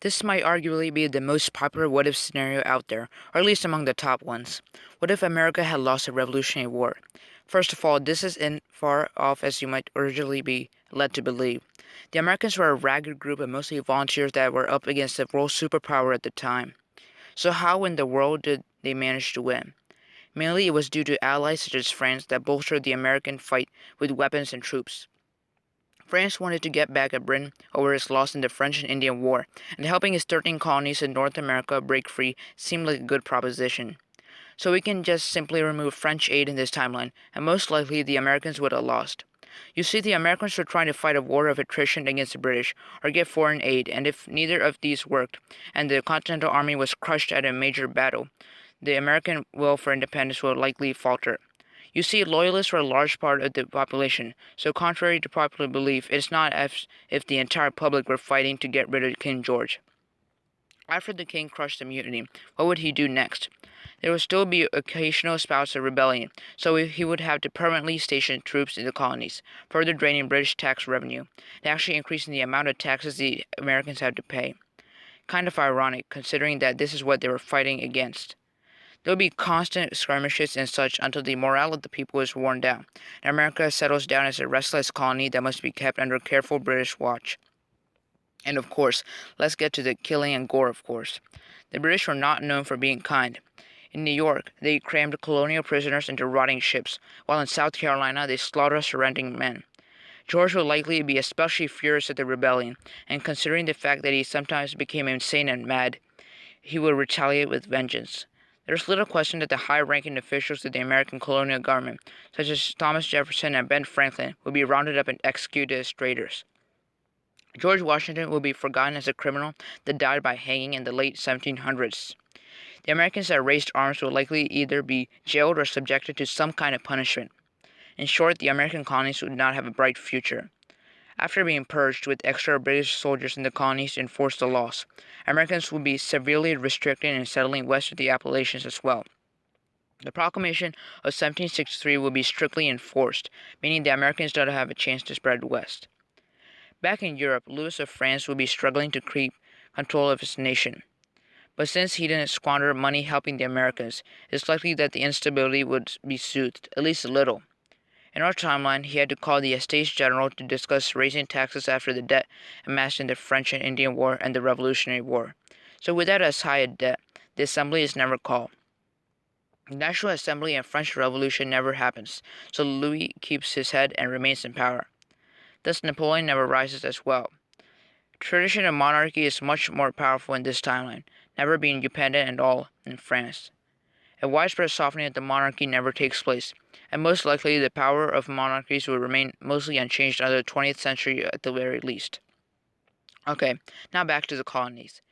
This might arguably be the most popular what if scenario out there, or at least among the top ones. What if America had lost a Revolutionary War? First of all, this isn't far off as you might originally be led to believe. The Americans were a ragged group of mostly volunteers that were up against the world superpower at the time. So, how in the world did they manage to win? Mainly, it was due to allies such as France that bolstered the American fight with weapons and troops. France wanted to get back at Britain over its loss in the French and Indian War, and helping its 13 colonies in North America break free seemed like a good proposition. So we can just simply remove French aid in this timeline, and most likely the Americans would have lost. You see, the Americans were trying to fight a war of attrition against the British, or get foreign aid, and if neither of these worked, and the Continental Army was crushed at a major battle, the American will for independence will likely falter. You see, loyalists were a large part of the population, so contrary to popular belief, it's not as if the entire public were fighting to get rid of King George. After the king crushed the mutiny, what would he do next? There would still be occasional spouts of rebellion, so he would have to permanently station troops in the colonies, further draining British tax revenue, and actually increasing the amount of taxes the Americans had to pay. Kind of ironic, considering that this is what they were fighting against. There will be constant skirmishes and such until the morale of the people is worn down, and America settles down as a restless colony that must be kept under careful British watch. And of course, let's get to the killing and gore, of course. The British were not known for being kind. In New York, they crammed colonial prisoners into rotting ships, while in South Carolina, they slaughtered surrendering men. George would likely be especially furious at the rebellion, and considering the fact that he sometimes became insane and mad, he would retaliate with vengeance. There's little question that the high-ranking officials of the American colonial government, such as Thomas Jefferson and Ben Franklin, would be rounded up and executed as traitors. George Washington will be forgotten as a criminal that died by hanging in the late 1700s. The Americans that raised arms will likely either be jailed or subjected to some kind of punishment. In short, the American colonies would not have a bright future. After being purged with extra British soldiers in the colonies to enforce the laws, Americans would be severely restricted in settling west of the Appalachians as well. The Proclamation of 1763 will be strictly enforced, meaning the Americans don't have a chance to spread west. Back in Europe, Louis of France would be struggling to keep control of his nation. But since he didn't squander money helping the Americans, it's likely that the instability would be soothed, at least a little. In our timeline, he had to call the Estates General to discuss raising taxes after the debt amassed in the French and Indian War and the Revolutionary War. So without as high a debt, the assembly is never called. The National Assembly and French Revolution never happens, so Louis keeps his head and remains in power. Thus Napoleon never rises as well. Tradition of monarchy is much more powerful in this timeline, never being dependent at all in France. A widespread softening of the monarchy never takes place, and most likely the power of monarchies will remain mostly unchanged until the 20th century at the very least. Okay, now back to the colonies.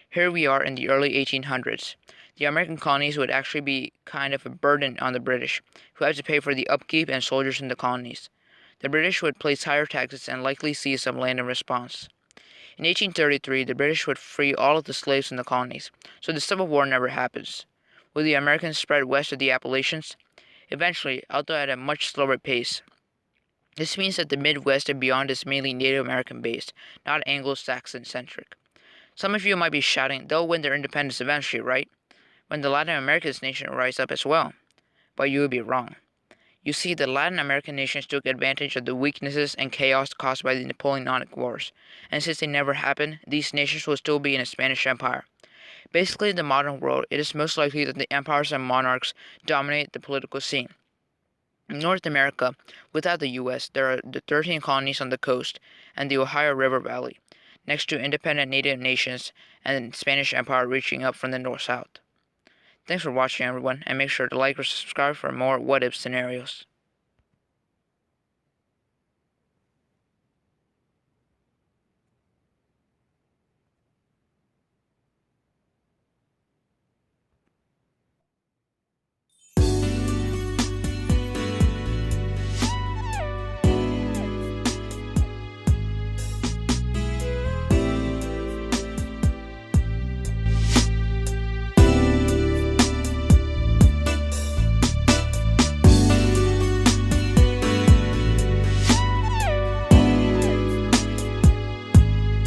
Here we are in the early 1800s. The American colonies would actually be kind of a burden on the British, who had to pay for the upkeep and soldiers in the colonies. The British would place higher taxes and likely seize some land in response. In 1833, the British would free all of the slaves in the colonies, so the Civil War never happens. Will the Americans spread west of the Appalachians? Eventually, although at a much slower pace. This means that the Midwest and beyond is mainly Native American based, not Anglo-Saxon centric. Some of you might be shouting, they'll win their independence eventually, right? When the Latin American nation will rise up as well. But you would be wrong. You see, the Latin American nations took advantage of the weaknesses and chaos caused by the Napoleonic Wars, and since they never happened, these nations will still be in a Spanish Empire. Basically, in the modern world, it is most likely that the empires and monarchs dominate the political scene. In North America, without the U.S., there are the 13 colonies on the coast and the Ohio River Valley, next to independent native nations and the Spanish Empire reaching up from the north-south. Thanks for watching, everyone, and make sure to like or subscribe for more what-if scenarios.